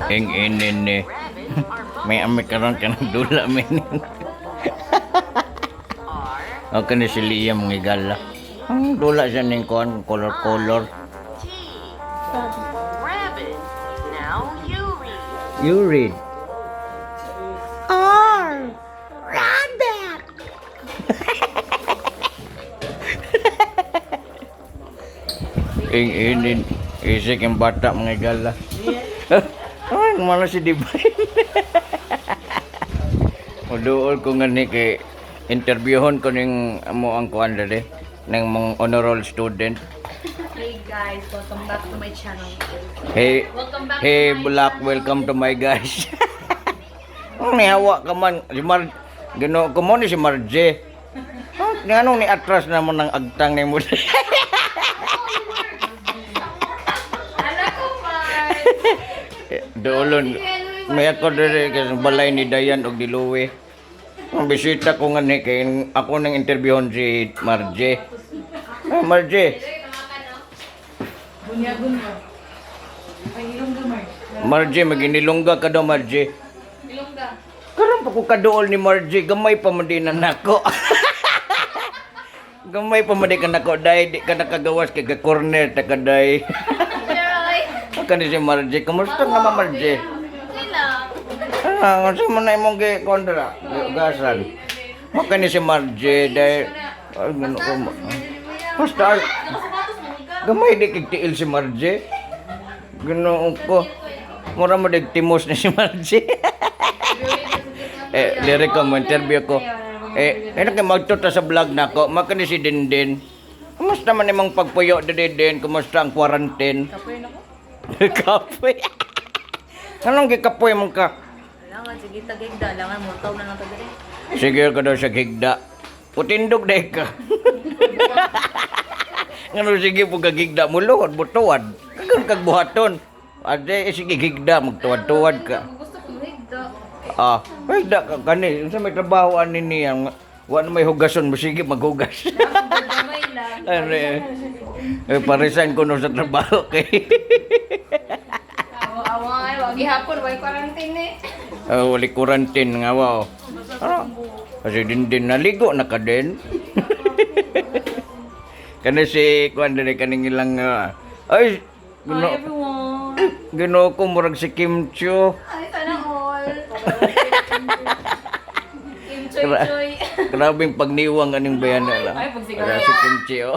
Ing inin ni. May ame karon ka ng dula men. Okay ni si Liam mga gala. Ang dula siya ning kon color. Rabbit. Now you read. You read. R. Rabbit. Ing inin. Isik yung bata mga gala. Ay, mana si Divine. Uduol ko nga ni kay interviewon ko ning amo ang kuan dali ng mga honor roll student. Hey guys, welcome back to my channel. Hey, Welcome back hey to my Black, channel. welcome to my guys. May hawa ka man, si Mar, gino ko mo ni si Marje. Ngano ni atras naman ng agtang ni mo. Anak ko, Mars! Doolon, may ako diri kay balay ni Dayan og Diluwe. Ang bisita ko nga ni kay ako nang interviewon si Marje. Marje. Marje, maginilongga ka daw, Marje. Ilongga. Karon pa ko kaduol ni Marje, gamay pa man din nako. Gamay pa man din ka nako, day di ka nakagawas kay ka corner ta kaday. Kani si Marje, kamusta naman Marje? Okay lang. Ah, unsa man na imong gi kontra? Gasan. Makani si Marje day ay ngano ko. Basta gamay di kig tiil si Marje. Ginoo ko. Mura mo dig timos ni si Marje. Lirik ko mo interview ko. Ano kay magtuta sa vlog nako, makani si Dindin. Kumusta man imong pagpuyo Dindin? Kumusta ang quarantine? Kapoy na ko. Kapoy. Anong gikapoy mo ka? Kailangan, sige tagigda. Kailangan mo, taw na lang tagay. Sige ka daw sa gigda. Utindog day ka. Ngano sige po kagigda mo luhod, butuwad. Kagang kagbuhaton. Ade, sige gigda, magtuwad-tuwad ka. Gusto kong higda. Ah, higda ka kani. Sa may trabaho ani niya. Wala may hugason mo, sige maghugas. Gamay lang. Ano paresign ko no sa trabaho kay. Away, wag ihapon, wag quarantine eh. Wali quarantine nga wow. Kasi din naligo na ka din. Kana si kuan dili kaning ilang ay Hi everyone. Ginoo ko murag si Kim Chiu. Ay, sana all. Kim Choy Choy. Grabing pagniwang kaning bayan nila. Ay, pagsigaw. Wala si Kim Chiu.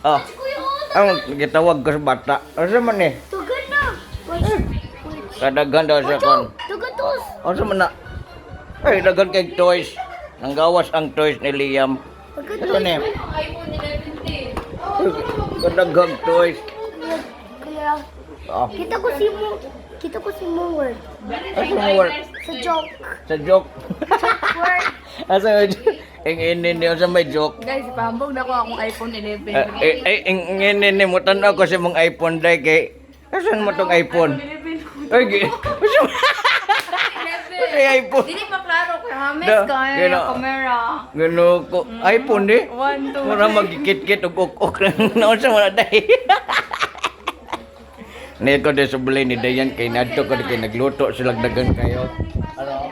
Ah. Ang gitawag ko sa bata. Asa man eh? Tugan na. Kadaghan daw sa kon. Tugan tos. Asa man na? Ay daghan kay toys. Nanggawas ang toys ni Liam. Ito ni. iPhone 11. Kadaghan toys. Kaya, Ah. kita ko si Moward. Asa mo work? Sa joke. Sa joke. Word. Asa ang inin niyo sa may joke. Guys, pahambog na ko akong iPhone 11. Ang inin ni mo tanaw ko sa mong iPhone day kay. Asan mo tong iPhone? Ay, Ay, iPhone. Dili pa klaro kay Hames Da, kay gano. camera. Gano ko. iPhone di. 1 2. Mura magkikit-kit og ok naon sa mga day. Neko de sa bulay ni Dayan kay nadto ko kay nagluto sila dagan kayo. Ano?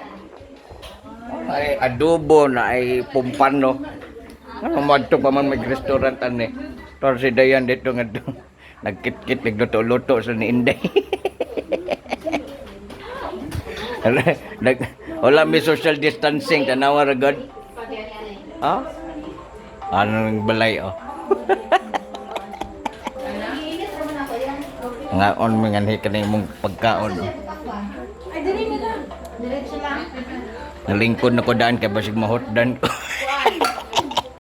Ay adobo na ay pumpano. Ano madto pa man may restaurant ani. Tor si Dayan dito ngadto. Nagkit-kit nagluto-luto sa ni Inday. Wala may social distancing tanawa ra god. Ha? Anong balay oh. Nga on mga ni kanay mong pagkaon. Ay dili na lang. Diretso lang. Nalingkod na ko daan kay basig mahotdan ko.